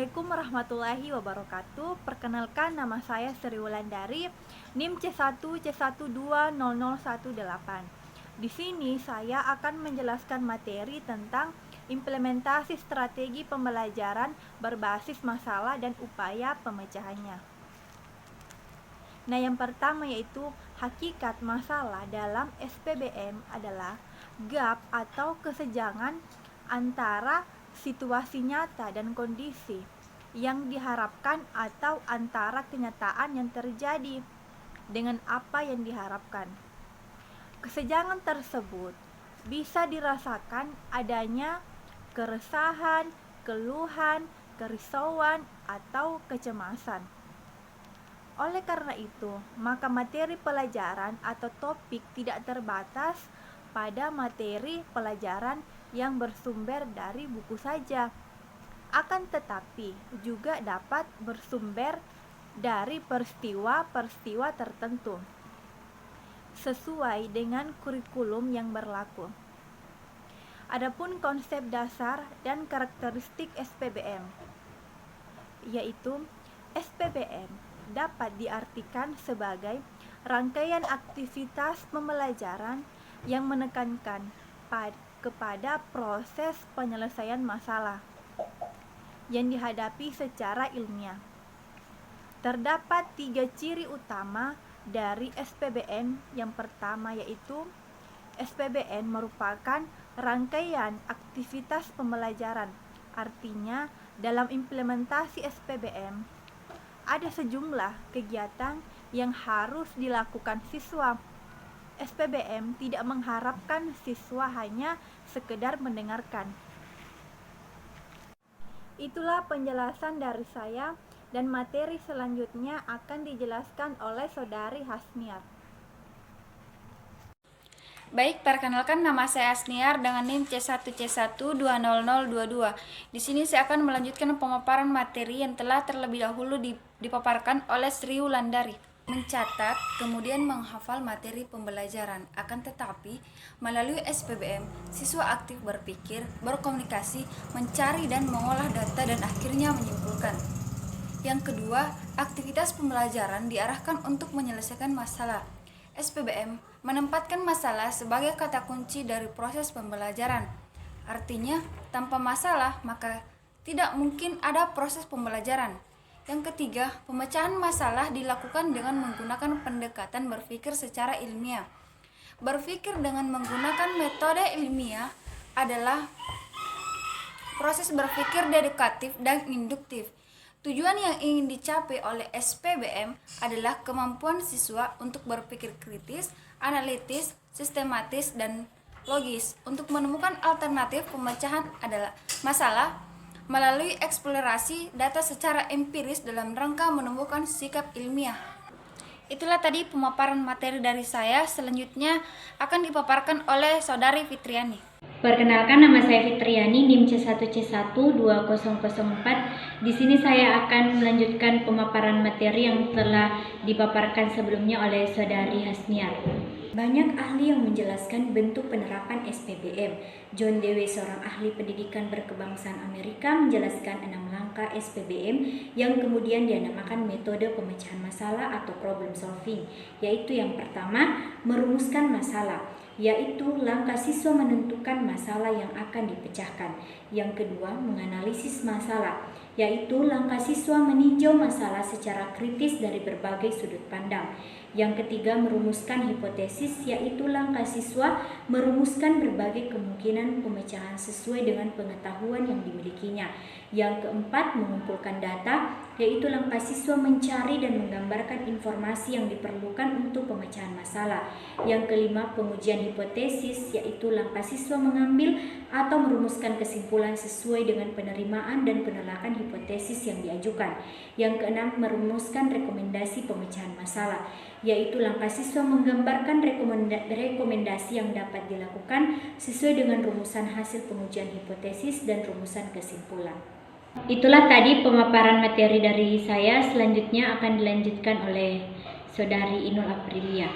Assalamualaikum warahmatullahi wabarakatuh. Perkenalkan, nama saya Sri Wulandari, NIM C1C1200118. Di sini saya akan menjelaskan materi tentang implementasi strategi pembelajaran berbasis masalah dan upaya pemecahannya. Nah, yang pertama yaitu hakikat masalah dalam SPBM adalah gap atau kesenjangan antara situasi nyata dan kondisi yang diharapkan atau antara kenyataan yang terjadi dengan apa yang diharapkan. Kesenjangan tersebut bisa dirasakan adanya keresahan, keluhan, kerisauan, atau kecemasan. Oleh karena itu, maka materi pelajaran atau topik tidak terbatas pada materi pelajaran yang bersumber dari buku saja, akan tetapi juga dapat bersumber dari peristiwa-peristiwa tertentu sesuai dengan kurikulum yang berlaku. Adapun konsep dasar dan karakteristik SPBM, yaitu SPBM dapat diartikan sebagai rangkaian aktivitas pembelajaran yang menekankan kepada proses penyelesaian masalah yang dihadapi secara ilmiah. Terdapat 3 ciri utama dari SPBM. Yang pertama yaitu SPBM merupakan rangkaian aktivitas pembelajaran. Artinya, dalam implementasi SPBM ada sejumlah kegiatan yang harus dilakukan siswa. SPBM tidak mengharapkan siswa hanya sekedar mendengarkan. Itulah penjelasan dari saya, dan materi selanjutnya akan dijelaskan oleh Saudari Hasniar. Baik, perkenalkan nama saya Asniar dengan NIM C1C1200022. Di sini saya akan melanjutkan pemaparan materi yang telah terlebih dahulu dipaparkan oleh Sri Wulandari. Mencatat, kemudian menghafal materi pembelajaran. Akan tetapi, melalui SPBM, siswa aktif berpikir, berkomunikasi, mencari dan mengolah data dan akhirnya menyimpulkan. Yang kedua, aktivitas pembelajaran diarahkan untuk menyelesaikan masalah. SPBM menempatkan masalah sebagai kata kunci dari proses pembelajaran. Artinya, tanpa masalah maka tidak mungkin ada proses pembelajaran. Yang ketiga, pemecahan masalah dilakukan dengan menggunakan pendekatan berpikir secara ilmiah. Berpikir dengan menggunakan metode ilmiah adalah proses berpikir deduktif dan induktif. Tujuan yang ingin dicapai oleh SPBM adalah kemampuan siswa untuk berpikir kritis, analitis, sistematis, dan logis untuk menemukan alternatif pemecahan adalah masalah melalui eksplorasi data secara empiris dalam rangka menemukan sikap ilmiah. Itulah tadi pemaparan materi dari saya. Selanjutnya akan dipaparkan oleh Saudari Fitriani. Perkenalkan, nama saya Fitriani, NIM C1C12004. Di sini saya akan melanjutkan pemaparan materi yang telah dipaparkan sebelumnya oleh Saudari Hasniar. Banyak ahli yang menjelaskan bentuk penerapan SPBM. John Dewey, seorang ahli pendidikan berkebangsaan Amerika, menjelaskan 6 langkah SPBM yang kemudian dia namakan metode pemecahan masalah atau problem solving, yaitu yang pertama, merumuskan masalah, yaitu langkah siswa menentukan masalah yang akan dipecahkan. Yang kedua, menganalisis masalah, yaitu langkah siswa meninjau masalah secara kritis dari berbagai sudut pandang. Yang ketiga, merumuskan hipotesis, yaitu langkah siswa merumuskan berbagai kemungkinan pemecahan sesuai dengan pengetahuan yang dimilikinya. Yang keempat, mengumpulkan data, yaitu langkah siswa mencari dan menggambarkan informasi yang diperlukan untuk pemecahan masalah. Yang kelima, pengujian hipotesis, yaitu langkah siswa mengambil atau merumuskan kesimpulan sesuai dengan penerimaan dan penolakan hipotesis yang diajukan. Yang keenam, merumuskan rekomendasi pemecahan masalah, yaitu langkah siswa menggambarkan rekomendasi yang dapat dilakukan sesuai dengan rumusan hasil pengujian hipotesis dan rumusan kesimpulan. Itulah tadi pemaparan materi dari saya. Selanjutnya akan dilanjutkan oleh Saudari Inul Aprilia.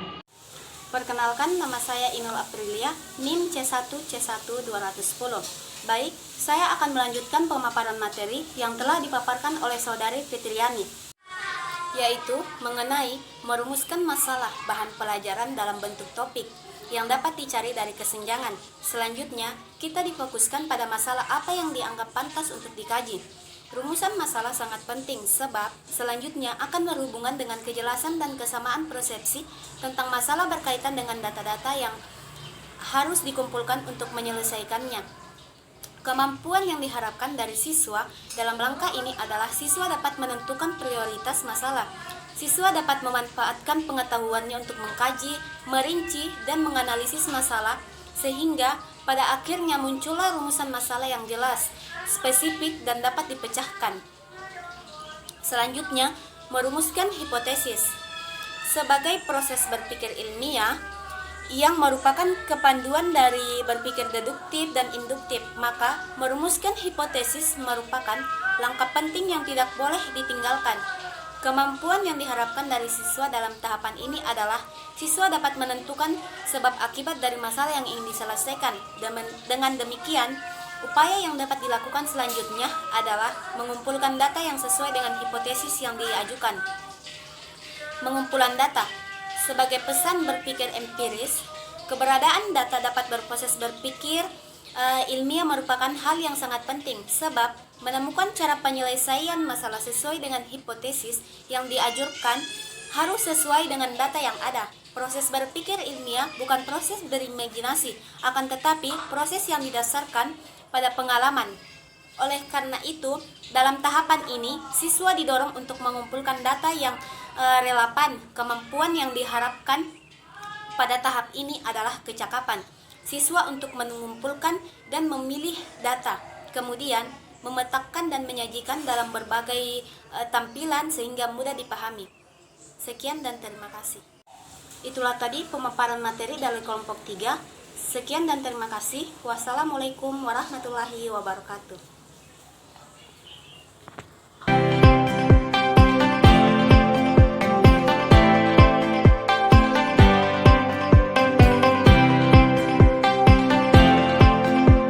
Perkenalkan, nama saya Inul Aprilia, NIM C1C12010. Baik, saya akan melanjutkan pemaparan materi yang telah dipaparkan oleh Saudari Fitriani, yaitu mengenai merumuskan masalah bahan pelajaran dalam bentuk topik yang dapat dicari dari kesenjangan. Selanjutnya, kita difokuskan pada masalah apa yang dianggap pantas untuk dikaji. Rumusan masalah sangat penting sebab selanjutnya akan berhubungan dengan kejelasan dan kesamaan persepsi tentang masalah berkaitan dengan data-data yang harus dikumpulkan untuk menyelesaikannya. Kemampuan yang diharapkan dari siswa dalam langkah ini adalah siswa dapat menentukan prioritas masalah. Siswa dapat memanfaatkan pengetahuannya untuk mengkaji, merinci, dan menganalisis masalah sehingga pada akhirnya muncullah rumusan masalah yang jelas, spesifik, dan dapat dipecahkan. Selanjutnya, merumuskan hipotesis. Sebagai proses berpikir ilmiah yang merupakan kepanduan dari berpikir deduktif dan induktif, maka merumuskan hipotesis merupakan langkah penting yang tidak boleh ditinggalkan. Kemampuan yang diharapkan dari siswa dalam tahapan ini adalah siswa dapat menentukan sebab akibat dari masalah yang ingin diselesaikan. Dengan demikian, upaya yang dapat dilakukan selanjutnya adalah mengumpulkan data yang sesuai dengan hipotesis yang diajukan. Pengumpulan data sebagai pesan berpikir empiris, keberadaan data dapat berproses berpikir ilmiah merupakan hal yang sangat penting sebab menemukan cara penyelesaian masalah sesuai dengan hipotesis yang diajukan harus sesuai dengan data yang ada. Proses berpikir ilmiah bukan proses berimajinasi, akan tetapi proses yang didasarkan pada pengalaman. Oleh karena itu, dalam tahapan ini, siswa didorong untuk mengumpulkan data yang relevan. Kemampuan yang diharapkan pada tahap ini adalah kecakapan siswa untuk mengumpulkan dan memilih data, kemudian memetakan dan menyajikan dalam berbagai tampilan sehingga mudah dipahami. Sekian dan terima kasih. Itulah tadi pemaparan materi dari kelompok 3. Sekian dan terima kasih. Wassalamualaikum warahmatullahi wabarakatuh.